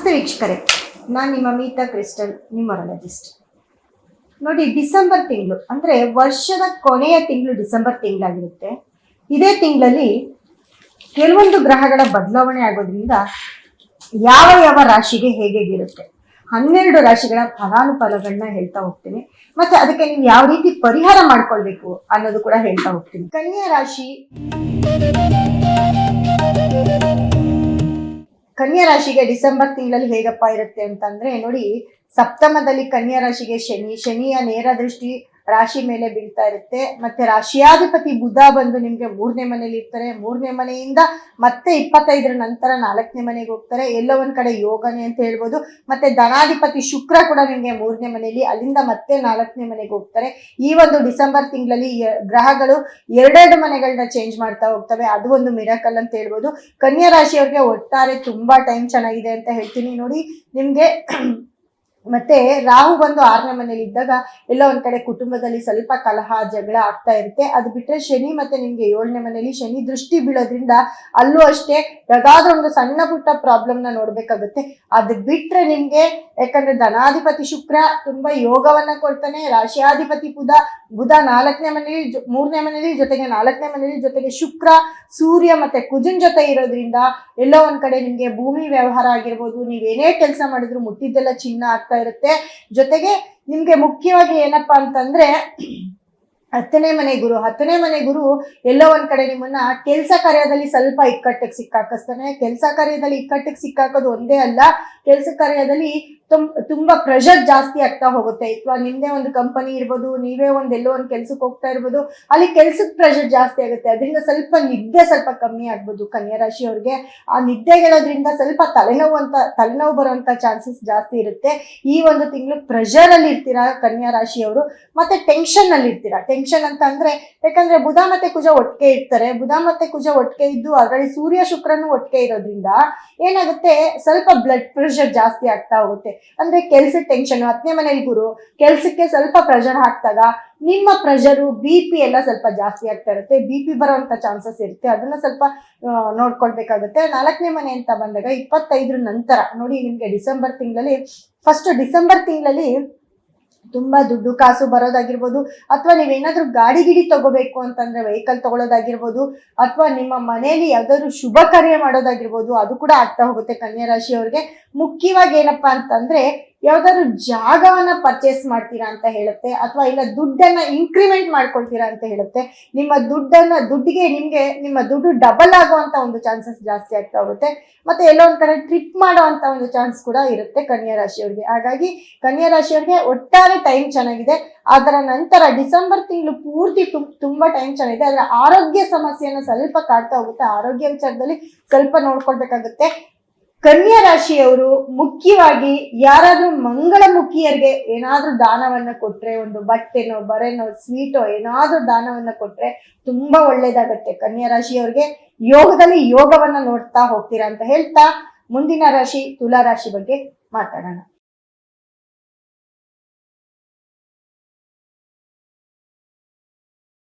ನಮಸ್ತೆ ವೀಕ್ಷಕರೇ, ನಾನು ನಿಮ್ಮ ಮೀತಾ ಕ್ರಿಸ್ಟಲ್, ನ್ಯೂಮರಾಲಜಿಸ್ಟ್. ನೋಡಿ, ಡಿಸೆಂಬರ್ ತಿಂಗಳು ಅಂದರೆ ವರ್ಷದ ಕೊನೆಯ ತಿಂಗಳು ಡಿಸೆಂಬರ್ ತಿಂಗಳಾಗಿರುತ್ತೆ. ಇದೇ ತಿಂಗಳಲ್ಲಿ ಕೆಲವೊಂದು ಗ್ರಹಗಳ ಬದಲಾವಣೆ ಆಗೋದ್ರಿಂದ ಯಾವ ಯಾವ ರಾಶಿಗೆ ಹೇಗಿರುತ್ತೆ 12 ರಾಶಿಗಳ ಫಲಾನುಫಲಗಳನ್ನ ಹೇಳ್ತಾ ಹೋಗ್ತೀನಿ. ಮತ್ತೆ ಅದಕ್ಕೆ ನೀವು ಯಾವ ರೀತಿ ಪರಿಹಾರ ಮಾಡ್ಕೊಳ್ಬೇಕು ಅನ್ನೋದು ಕೂಡ ಹೇಳ್ತಾ ಹೋಗ್ತೀನಿ. ಕನ್ಯಾ ರಾಶಿಗೆ ಡಿಸೆಂಬರ್ ತಿಂಗಳಲ್ಲಿ ಹೇಗಪ್ಪ ಇರುತ್ತೆ ಅಂತಂದ್ರೆ, ನೋಡಿ, ಸಪ್ತಮದಲ್ಲಿ ಕನ್ಯಾ ರಾಶಿಗೆ ಶನಿಯ ನೇರ ದೃಷ್ಟಿ ರಾಶಿ ಮೇಲೆ ಬೀಳ್ತಾ ಇರುತ್ತೆ. ಮತ್ತೆ ರಾಶಿಯಾಧಿಪತಿ ಬುಧ ಬಂದು ನಿಮ್ಗೆ 3ನೇ ಮನೇಲಿ ಇರ್ತಾರೆ. 3ನೇ ಮನೆಯಿಂದ ಮತ್ತೆ 25ರ ನಂತರ 4ನೇ ಮನೆಗೆ ಹೋಗ್ತಾರೆ. ಎಲ್ಲೋ ಒಂದ್ ಕಡೆ ಯೋಗನೆ ಅಂತ ಹೇಳ್ಬೋದು. ಮತ್ತೆ ಧನಾಧಿಪತಿ ಶುಕ್ರ ಕೂಡ ನಿಮ್ಗೆ 3ನೇ ಮನೆಯಲ್ಲಿ, ಅಲ್ಲಿಂದ ಮತ್ತೆ 4ನೇ ಮನೆಗೆ ಹೋಗ್ತಾರೆ. ಈ ಒಂದು ಡಿಸೆಂಬರ್ ತಿಂಗಳಲ್ಲಿ ಗ್ರಹಗಳು 2 ಮನೆಗಳನ್ನ ಚೇಂಜ್ ಮಾಡ್ತಾ ಹೋಗ್ತವೆ. ಅದು ಒಂದು ಮಿರಾಕಲ್ ಅಂತ ಹೇಳ್ಬೋದು. ಕನ್ಯಾ ರಾಶಿಯವ್ರಿಗೆ ಒಟ್ಟಾರೆ ತುಂಬಾ ಟೈಮ್ ಚೆನ್ನಾಗಿದೆ ಅಂತ ಹೇಳ್ತೀನಿ. ನೋಡಿ, ನಿಮ್ಗೆ ಮತ್ತೆ ರಾಹು ಬಂದು 6ನೇ ಮನೇಲಿ ಇದ್ದಾಗ ಎಲ್ಲೋ ಒಂದ್ ಕಡೆ ಕುಟುಂಬದಲ್ಲಿ ಸ್ವಲ್ಪ ಕಲಹ ಜಗಳ ಆಗ್ತಾ ಇರುತ್ತೆ. ಅದು ಬಿಟ್ರೆ ಶನಿ ಮತ್ತೆ ನಿಮ್ಗೆ 7ನೇ ಮನೇಲಿ ಶನಿ ದೃಷ್ಟಿ ಬೀಳೋದ್ರಿಂದ ಅಲ್ಲೂ ಅಷ್ಟೇ ಯಾವ್ದಾದ್ರು ಒಂದು ಸಣ್ಣ ಪುಟ್ಟ ಪ್ರಾಬ್ಲಮ್ ನ ನೋಡ್ಬೇಕಾಗುತ್ತೆ. ಅದು ಬಿಟ್ರೆ ನಿಮ್ಗೆ, ಯಾಕಂದ್ರೆ ಧನಾಧಿಪತಿ ಶುಕ್ರ ತುಂಬಾ ಯೋಗವನ್ನ ಕೊಡ್ತಾನೆ. ರಾಶಿಯಾಧಿಪತಿ ಬುಧ 4ನೇ ಮನೇಲಿ 3ನೇ ಮನೇಲಿ ಜೊತೆಗೆ 4ನೇ ಮನೇಲಿ ಜೊತೆಗೆ ಶುಕ್ರ ಸೂರ್ಯ ಮತ್ತೆ ಕುಜನ್ ಜೊತೆ ಇರೋದ್ರಿಂದ ಎಲ್ಲೋ ಒಂದ್ ಕಡೆ ನಿಮ್ಗೆ ಭೂಮಿ ವ್ಯವಹಾರ ಆಗಿರ್ಬೋದು, ನೀವೇನೇ ಕೆಲಸ ಮಾಡಿದ್ರು ಮುಟ್ಟಿದ್ದೆಲ್ಲ ಚಿನ್ನ ಆಗ್ತಾ ಇರುತ್ತೆ. ಜೊತೆಗೆ ನಿಮ್ಗೆ ಮುಖ್ಯವಾಗಿ ಏನಪ್ಪಾ ಅಂತಂದ್ರೆ 10ನೇ ಮನೆ ಗುರು ಎಲ್ಲೋ ಒಂದ್ ಕಡೆ ನಿಮ್ಮನ್ನ ಕೆಲಸ ಕಾರ್ಯದಲ್ಲಿ ಸ್ವಲ್ಪ ಇಕ್ಕಟ್ಟಿಗೆ ಸಿಕ್ಕಾಕಿಸ್ತಾನೆ. ಕೆಲಸ ಕಾರ್ಯದಲ್ಲಿ ಇಕ್ಕಟ್ಟಿಗೆ ಸಿಕ್ಕಾಕೋದು ಒಂದೇ ಅಲ್ಲ, ಕೆಲಸ ಕಾರ್ಯದಲ್ಲಿ ತುಂಬಾ ಪ್ರೆಷರ್ ಜಾಸ್ತಿ ಆಗ್ತಾ ಹೋಗುತ್ತೆ. ಅಥವಾ ನಿಮ್ದೇ ಒಂದು ಕಂಪನಿ ಇರ್ಬೋದು, ನೀವೇ ಎಲ್ಲೋ ಒಂದು ಕೆಲ್ಸಕ್ಕೆ ಹೋಗ್ತಾ ಇರ್ಬೋದು, ಅಲ್ಲಿ ಕೆಲ್ಸದ ಪ್ರೆಷರ್ ಜಾಸ್ತಿ ಆಗುತ್ತೆ. ಅದರಿಂದ ಸ್ವಲ್ಪ ನಿದ್ದೆ ಸ್ವಲ್ಪ ಕಮ್ಮಿ ಆಗ್ಬೋದು ಕನ್ಯಾ ರಾಶಿಯವ್ರಿಗೆ. ಆ ನಿದ್ದೆಗಳೋದ್ರಿಂದ ಸ್ವಲ್ಪ ತಲೆನೋವು ಬರುವಂತ ಚಾನ್ಸಸ್ ಜಾಸ್ತಿ ಇರುತ್ತೆ. ಈ ಒಂದು ತಿಂಗಳು ಪ್ರೆಷರ್ ಅಲ್ಲಿ ಇರ್ತೀರಾ ಕನ್ಯಾ ರಾಶಿಯವರು. ಮತ್ತೆ ಟೆನ್ಷನ್ ಅಲ್ಲಿ ಇರ್ತೀರಾ. ಟೆನ್ಷನ್ ಅಂತ ಅಂದ್ರೆ, ಯಾಕಂದ್ರೆ ಬುಧ ಮತ್ತೆ ಕುಜ ಒಟ್ಟಿಗೆ ಇರ್ತಾರೆ. ಬುಧ ಮತ್ತೆ ಕುಜ ಒಟ್ಟಿಗೆ ಇದ್ದು ಅದರಲ್ಲಿ ಸೂರ್ಯ ಶುಕ್ರನು ಒಟ್ಟಿಗೆ ಇರೋದ್ರಿಂದ ಏನಾಗುತ್ತೆ, ಸ್ವಲ್ಪ ಬ್ಲಡ್ ಪ್ರೆಷರ್ ಜಾಸ್ತಿ ಆಗ್ತಾ ಹೋಗುತ್ತೆ. ಅಂದ್ರೆ ಕೆಲ್ಸದ ಟೆನ್ಷನ್, 10ನೇ ಮನೇಲಿ ಗುರು ಕೆಲ್ಸಕ್ಕೆ ಸ್ವಲ್ಪ ಪ್ರೆಷರ್ ಹಾಕ್ದಾಗ ನಿಮ್ಮ ಪ್ರೆಷರು BP ಎಲ್ಲ ಸ್ವಲ್ಪ ಜಾಸ್ತಿ ಆಗ್ತಾ ಇರುತ್ತೆ. BP ಬರುವಂತ ಚಾನ್ಸಸ್ ಇರುತ್ತೆ. ಅದನ್ನ ಸ್ವಲ್ಪ ನೋಡ್ಕೊಳ್ಬೇಕಾಗುತ್ತೆ. 4ನೇ ಮನೆ ಅಂತ ಬಂದಾಗ 25ರ ನಂತರ ನೋಡಿ, ನಿಮ್ಗೆ ಡಿಸೆಂಬರ್ ತಿಂಗಳಲ್ಲಿ ತುಂಬಾ ದುಡ್ಡು ಕಾಸು ಬರೋದಾಗಿರ್ಬೋದು, ಅಥವಾ ನೀವೇನಾದ್ರೂ ಗಾಡಿ ತಗೋಬೇಕು ಅಂತಂದ್ರೆ ವೆಹಿಕಲ್ ತಗೊಳ್ಳೋದಾಗಿರ್ಬೋದು, ಅಥವಾ ನಿಮ್ಮ ಮನೆಯಲ್ಲಿ ಯಾವ್ದಾದ್ರು ಶುಭ ಕಾರ್ಯ ಮಾಡೋದಾಗಿರ್ಬೋದು, ಅದು ಕೂಡ ಆಗ್ತಾ ಹೋಗುತ್ತೆ ಕನ್ಯಾ ರಾಶಿಯವ್ರಿಗೆ. ಮುಖ್ಯವಾಗಿ ಏನಪ್ಪಾ ಅಂತಂದ್ರೆ, ಯಾವ್ದಾದ್ರು ಜಾಗವನ್ನ ಪರ್ಚೇಸ್ ಮಾಡ್ತೀರಾ ಅಂತ ಹೇಳುತ್ತೆ, ಅಥವಾ ಇಲ್ಲ ದುಡ್ಡನ್ನ ಇನ್ಕ್ರಿಮೆಂಟ್ ಮಾಡ್ಕೊಳ್ತೀರಾ ಅಂತ ಹೇಳುತ್ತೆ. ನಿಮ್ಮ ದುಡ್ಡು ಡಬಲ್ ಆಗುವಂತ ಒಂದು ಚಾನ್ಸಸ್ ಜಾಸ್ತಿ ಆಗ್ತಾ ಹೋಗುತ್ತೆ. ಮತ್ತೆ ಎಲ್ಲೋ ಒಂದ್ ಕಡೆ ಟ್ರಿಪ್ ಮಾಡುವಂತ ಒಂದು ಚಾನ್ಸ್ ಕೂಡ ಇರುತ್ತೆ ಕನ್ಯಾ ರಾಶಿಯವ್ರಿಗೆ. ಹಾಗಾಗಿ ಕನ್ಯಾ ರಾಶಿಯವ್ರಿಗೆ ಒಟ್ಟಾರೆ ಟೈಮ್ ಚೆನ್ನಾಗಿದೆ. ಅದರ ನಂತರ ಡಿಸೆಂಬರ್ ತಿಂಗಳು ಪೂರ್ತಿ ತುಂಬಾ ಟೈಮ್ ಚೆನ್ನಾಗಿದೆ. ಅದರ ಆರೋಗ್ಯ ಸಮಸ್ಯೆಯನ್ನು ಸ್ವಲ್ಪ ಕಾಡ್ತಾ ಹೋಗುತ್ತೆ. ಆರೋಗ್ಯ ವಿಚಾರದಲ್ಲಿ ಸ್ವಲ್ಪ ನೋಡ್ಕೊಳ್ಬೇಕಾಗುತ್ತೆ. ಕನ್ಯಾ ರಾಶಿಯವರು ಮುಖ್ಯವಾಗಿ ಯಾರಾದ್ರೂ ಮಂಗಳಮುಖಿಯರಿಗೆ ಏನಾದ್ರೂ ದಾನವನ್ನ ಕೊಟ್ರೆ, ಒಂದು ಬಟ್ಟೆನೋ ಬರೆನೋ ಸ್ವೀಟೋ ಏನಾದ್ರೂ ದಾನವನ್ನ ಕೊಟ್ರೆ ತುಂಬಾ ಒಳ್ಳೇದಾಗತ್ತೆ ಕನ್ಯಾ ರಾಶಿಯವ್ರಿಗೆ. ಯೋಗದಲ್ಲಿ ಯೋಗವನ್ನ ನೋಡ್ತಾ ಹೋಗ್ತೀರಾ ಅಂತ ಹೇಳ್ತಾ ಮುಂದಿನ ರಾಶಿ ತುಲಾ ರಾಶಿ ಬಗ್ಗೆ ಮಾತಾಡೋಣ.